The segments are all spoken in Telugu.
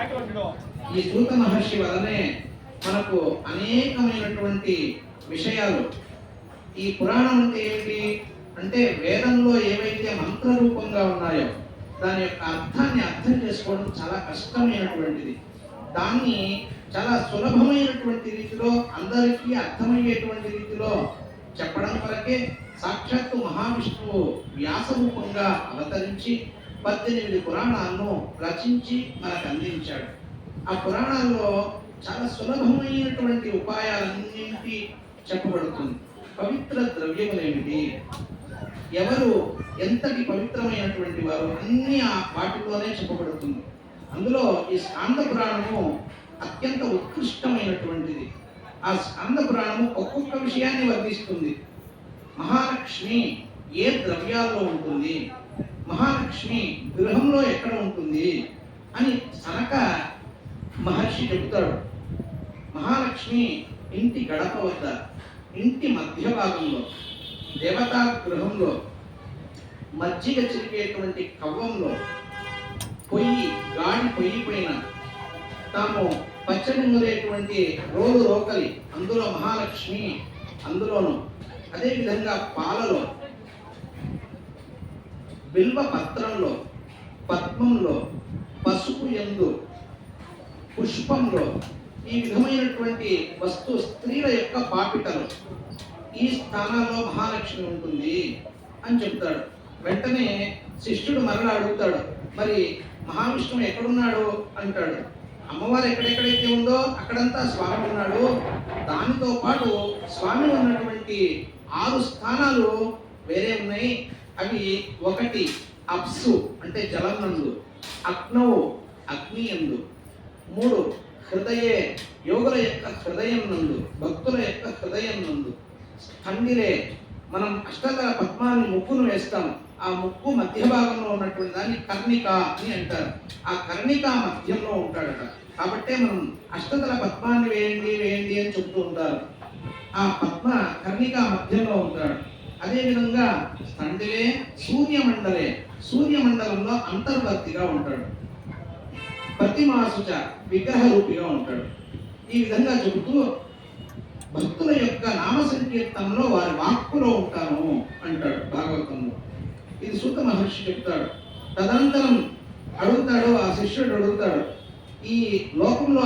ఈ సూత మహర్షి వలనే మనకు అనేకమైనటువంటి విషయాలు. ఈ పురాణం అంటే ఏమిటి అంటే వేదంలో ఏవైతే మంత్ర రూపంగా ఉన్నాయో దాని యొక్క అర్థాన్ని అర్థం చేసుకోవడం చాలా కష్టమైనటువంటిది. దాన్ని చాలా సులభమైనటువంటి రీతిలో అందరికీ అర్థమయ్యేటువంటి రీతిలో చెప్పడం కొరకే సాక్షాత్తు మహావిష్ణువు వ్యాస రూపంగా అవతరించి 18 పురాణాలను రచించి మనకు అందించాడు. ఆ పురాణాల్లో చాలా సులభమైనటువంటి ఉపాయాలన్నింటి చెప్పబడుతుంది. పవిత్ర ద్రవ్యములేమిటి, ఎవరు ఎంతటి పవిత్రమైనటువంటి వారు అన్ని ఆ వాటిలోనే చెప్పబడుతుంది. అందులో ఈ స్కాంద పురాణము అత్యంత ఉత్కృష్టమైనటువంటిది. ఆ స్కాంద పురాణము ఒక్కొక్క విషయాన్ని వర్ణిస్తుంది. మహాలక్ష్మి ఏ ద్రవ్యాల్లో ఉంటుంది, మహాలక్ష్మి గృహంలో ఎక్కడ ఉంటుంది అని సనక మహర్షి చెబుతాడు. మహాలక్ష్మి ఇంటి గడప వద్ద, ఇంటి మధ్య భాగంలో, దేవతా గృహంలో, మజ్జిగ చిరికేటువంటి కవ్వంలో, గాడి పొయ్యి పైన తాము పచ్చడి నూరేటువంటి రోకలి అందులో మహాలక్ష్మి అందులోను, అదేవిధంగా పాలలో, బిల్వ పత్రంలో, పద్మంలో, పసుపు యందు, పుష్పంలో, ఈ విధమైనటువంటి స్త్రీల యొక్క పాపిటలు, ఈ స్థానాల్లో మహాలక్ష్మి ఉంటుంది అని చెప్తాడు. వెంటనే శిష్యుడు మరలా అడుగుతాడు, మరి మహావిష్ణువు ఎక్కడున్నాడు అంటాడు. అమ్మవారు ఎక్కడెక్కడైతే ఉందో అక్కడంతా స్వామి ఉన్నాడు. దానితో పాటు స్వామి ఉన్నటువంటి 6 స్థానాలు వేరే ఉన్నాయి. అవి 1 అప్సు అంటే జలం నందు, అగ్నవు అగ్ని యందు, 3 హృదయే యోగుల యొక్క హృదయం నందు, భక్తుల యొక్క హృదయం నందు, స్థండిలే మనం అష్టదళ పద్మాన్ని ముక్కును వేస్తాం, ఆ ముక్కు మధ్య భాగంలో ఉన్నటువంటి దాన్ని కర్ణిక అని అంటారు. ఆ కర్ణిక మధ్యంలో ఉంటాడట. కాబట్టే మనం అష్టదళ పద్మాన్ని వేయండి అని చెప్తూ ఉంటారు. ఆ పద్మ కర్ణిక మధ్యంలో ఉంటాడు. అదేవిధంగా స్థండిలే సూర్యమండలంలో అంతర్వర్తిగా ఉంటాడు. ప్రతిమాసుచ విగ్రహ రూపిగా ఉంటాడు. ఈ విధంగా చెబుతూ భక్తుల యొక్క నామ సంకీర్తనలో వారి వాక్కులో ఉంటాను అంటాడు భాగవతంలో. ఇది సూత మహర్షి చెప్తాడు. తదనంతరం అడుగుతాడు, ఆ శిష్యుడు అడుగుతాడు, ఈ లోకంలో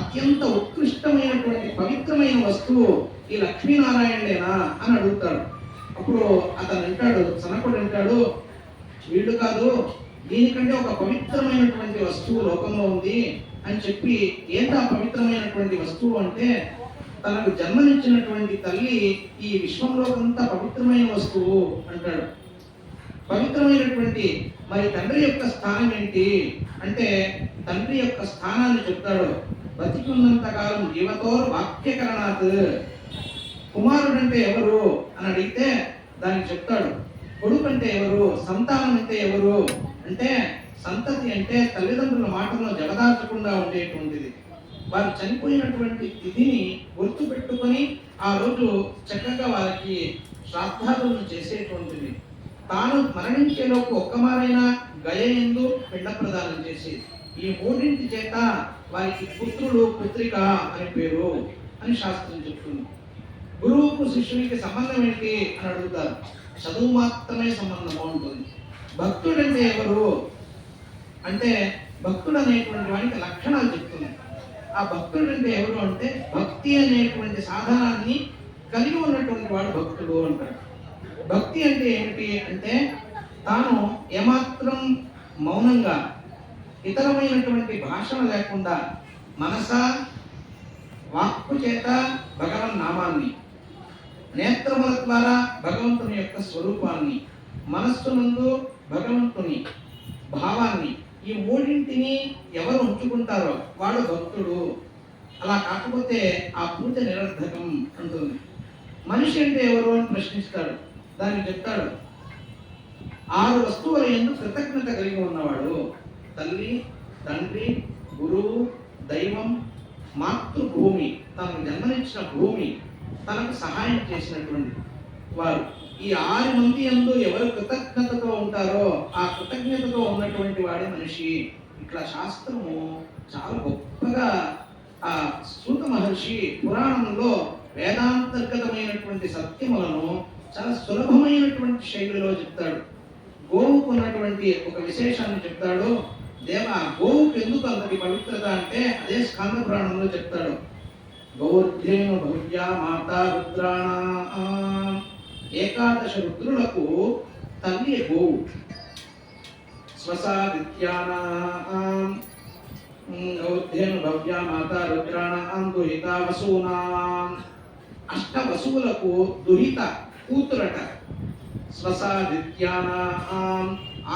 అత్యంత ఉత్కృష్టమైనటువంటి పవిత్రమైన వస్తువు ఈ లక్ష్మీనారాయణేనా అని అడుగుతాడు. అప్పుడు అతను అంటాడు, సనకుడు అంటాడు, వీడు కాదు, దీనికంటే ఒక పవిత్రమైనటువంటి వస్తువు లోకంలో ఉంది అని చెప్పి, ఏంటా పవిత్రమైనటువంటి వస్తువు అంటే తనకు జన్మనిచ్చినటువంటి తల్లి ఈ విశ్వంలో అంత పవిత్రమైన వస్తువు అంటాడు. పవిత్రమైనటువంటి మరి తండ్రి యొక్క స్థానం ఏంటి అంటే తండ్రి యొక్క స్థానాన్ని చెప్తాడు. బతికున్నంత కాలం జీవతోర్ వాక్యకరణాత్, కుమారుడు అంటే ఎవరు అని అడిగితే దానికి చెప్తాడు. కొడుకు అంటే ఎవరు, సంతానం అంటే ఎవరు అంటే సంతతి అంటే తల్లిదండ్రుల మాటలను జగదార్చకుండా ఉండేటువంటిది. వారు చనిపోయినటువంటి తిథిని గుర్తు పెట్టుకొని ఆ రోజు చక్కగా వారికి శ్రాద్ధాలను చేసేటువంటిది. తాను మరణించేలోపు ఒక్కమారైనా గయయందు పిండ ప్రదానం చేసి, ఈ 3 చేత వారికి పుత్రుడు పుత్రిక అని పేరు అని శాస్త్రం చెప్తుంది. గురువుకు శిష్యునికి సంబంధం ఏంటి అని అడుగుతారు. చదువు మాత్రమే సంబంధం బాగుంటుంది. భక్తుడు అంటే ఎవరు అంటే భక్తుడు అనేటువంటి వానికి లక్షణాలు చెప్తుంది. ఆ భక్తుడు అంటే ఎవరు అంటే భక్తి అనేటువంటి సాధనాన్ని కలిగి ఉన్నటువంటి వాడు భక్తుడు అంటాడు. భక్తి అంటే ఏమిటి అంటే తాను ఏమాత్రం మౌనంగా ఇతరమైనటువంటి భాషణ లేకుండా మనస వాక్కు చేత భగవన్ నామాన్ని, నేత్రముల ద్వారా భగవంతుని యొక్క స్వరూపాన్ని, మనస్సునందు భగవంతుని భావాన్ని, ఈ 3 ఎవరు ఉంచుకుంటారో వాడు భక్తుడు. అలా కాకపోతే ఆ పూజ నిరర్ధకం అంటుంది. మనిషి అంటే ఎవరు అని ప్రశ్నిస్తాడు. దానికి చెప్తాడు, 6 వస్తువుల యందు కృతజ్ఞత కలిగి ఉన్నవాడు. తల్లి, తండ్రి, గురువు, దైవం, మాతృభూమి, తనకు జన్మనిచ్చిన భూమి, తనకు సహాయం చేసినటువంటి వారు. ఈ 6 మంది యందు ఎవరు కృతజ్ఞతతో ఉంటారో ఆ కృతజ్ఞతతో ఉన్నటువంటి వాడే మనిషి ఇట్లా శాస్త్రము చాలా గొప్పగా ఆ సూత మహర్షి పురాణంలో వేదాంతర్గతమైనటువంటి సత్యములను చాలా సులభమైనటువంటి శైలిలో చెప్తాడు. గోవుకు ఉన్నటువంటి ఒక విశేషాన్ని చెప్తాడు. గోవుకు ఎందుకు అంతటి పవిత్రత అంటే అదే స్కంద పురాణంలో చెప్తాడు. గౌర్ధేను భవ్యా మాతా రుద్రాణ, ఏకాదశ రుద్రులకు తల్లి గోవు. స్వసాదిత్యానాం గౌర్ధేను భవ్యా మాతా రుద్రాణ దుహిత వసూనాం, అష్ట వసువులకు దుహిత కూతురట. స్వసాదిత్యానాం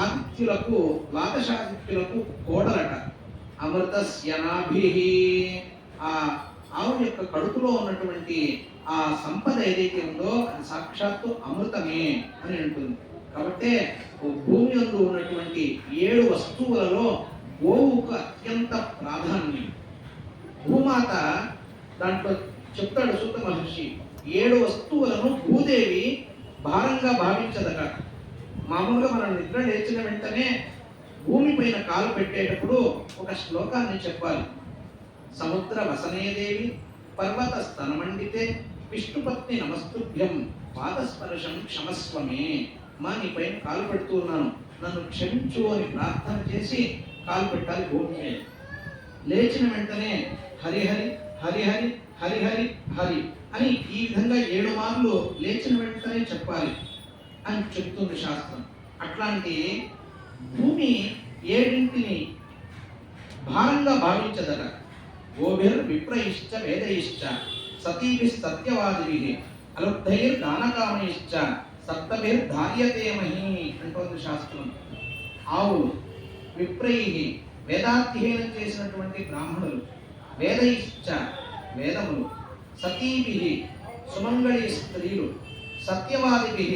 ఆదిత్యులకు ద్వాదశాదిత్యులకు కోడలట. అమృతస్యనాభిః, ఆ ఆవు యొక్క కడుపులో ఉన్నటువంటి ఆ సంపద ఏదైతే ఉందో అది సాక్షాత్తు అమృతమే అని అంటుంది. కాబట్టి భూమి యందు ఉన్నటువంటి 7 వస్తువులలో గోవుకు అత్యంత ప్రాధాన్యం. భూమాత దాంట్లో చెప్తాడు సూత మహర్షి, 7 వస్తువులను భూదేవి భారంగా భావించదట. మామూలుగా మనం నిద్ర లేచిన వెంటనే భూమిపైన కాలు పెట్టేటప్పుడు ఒక శ్లోకాన్ని చెప్పాలి. సముద్ర వసనేదేవి పర్వత స్తనమండితే విష్ణుపత్ని నమస్తుభ్యం పాదస్పర్శం క్షమస్వమే. మా నీ పైన కాలు పెడుతున్నాను, నన్ను క్షమించు అని ప్రార్థన చేసి కాలు పెట్టాలి భూమి మీద. లేచిన వెంటనే హరిహరి హరిహరి హరిహరి హరి అని ఈ విధంగా 7 మార్లు లేచిన వెంటనే చెప్పాలి అని చెప్తుంది శాస్త్రం. అట్లాంటి భూమి 7ంటిని భారంగా భావించదట. గోభిర్ విప్రయిశ్చ వేదయిశ్చ సతీభిః సత్యవాదిభిః అలుబ్ధైర్ దానకామైశ్చ సప్తభిర్ ధార్యతే మహీ అంటోంది శాస్త్రం. ఆవులు, విప్రయిః వేదాధ్యయనం చేసినటువంటి బ్రాహ్మణులు, వేదయిశ్చ వేదములు, సతీభిః సుమంగళి స్త్రీలు, సత్యవాదిభిః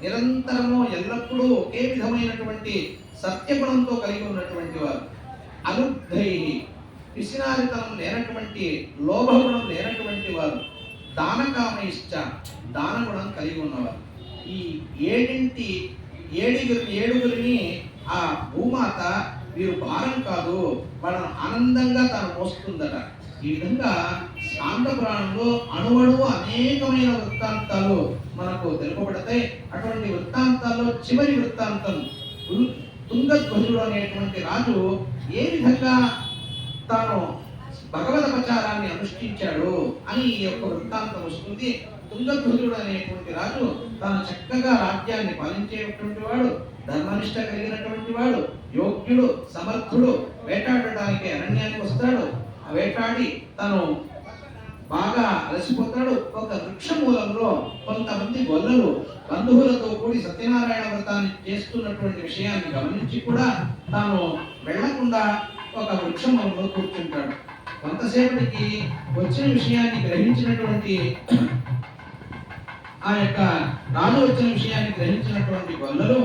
నిరంతరము ఎల్లప్పుడూ ఒకే విధమైనటువంటి సత్యగుణంతో కలిగి ఉన్నటువంటి వారు, అనుద్ధైః పిసినారితనం లేనటువంటి లోభగుణం లేనటువంటి వారు, దానకామైశ్చ దానగుణం కలిగి ఉన్నవారు. ఈ 7గురిని ఆ భూమాత వీరు భారం కాదు, వాళ్ళను ఆనందంగా తాను మోస్తుందట. ఈ విధంగా స్కాంద పురాణంలో అణువణువు అనేకమైన వృత్తాంతాలు మనకు తెలుపబడతాయి. అటువంటి వృత్తాంతాల్లో చివరి వృత్తాంతం తుంగధ్వజుడు అనేటువంటి రాజు ఏ విధంగా తాను భగవదపచారాన్ని అనుష్ఠించాడు అని ఈ యొక్క వృత్తాంతం వస్తుంది. తుంగధ్వజుడు అనేటువంటి రాజు తాను చక్కగా రాజ్యాన్ని పాలించేటువంటి వాడు, ధర్మనిష్ట కలిగినటువంటి వాడు, యోగ్యుడు, సమర్థుడు. వేటాడటానికి అరణ్యానికి వస్తాడు. ఆ వేటాడి తను బాగా అలసిపోతాడు. ఒక వృక్ష మూలంలో కొంతమంది గొల్లలు బంధువులతో కూడి సత్యనారాయణ వ్రతాన్ని చేస్తున్నటువంటి విషయాన్ని గమనించి కూడా తాను వెళ్లకుండా ఒక వృక్షంలో కూర్చుంటాడు. కొంతసేపటికి వచ్చిన విషయాన్ని గ్రహించినటువంటి ఆ యొక్క రాజు వచ్చిన విషయాన్ని గ్రహించినటువంటి గొల్లలు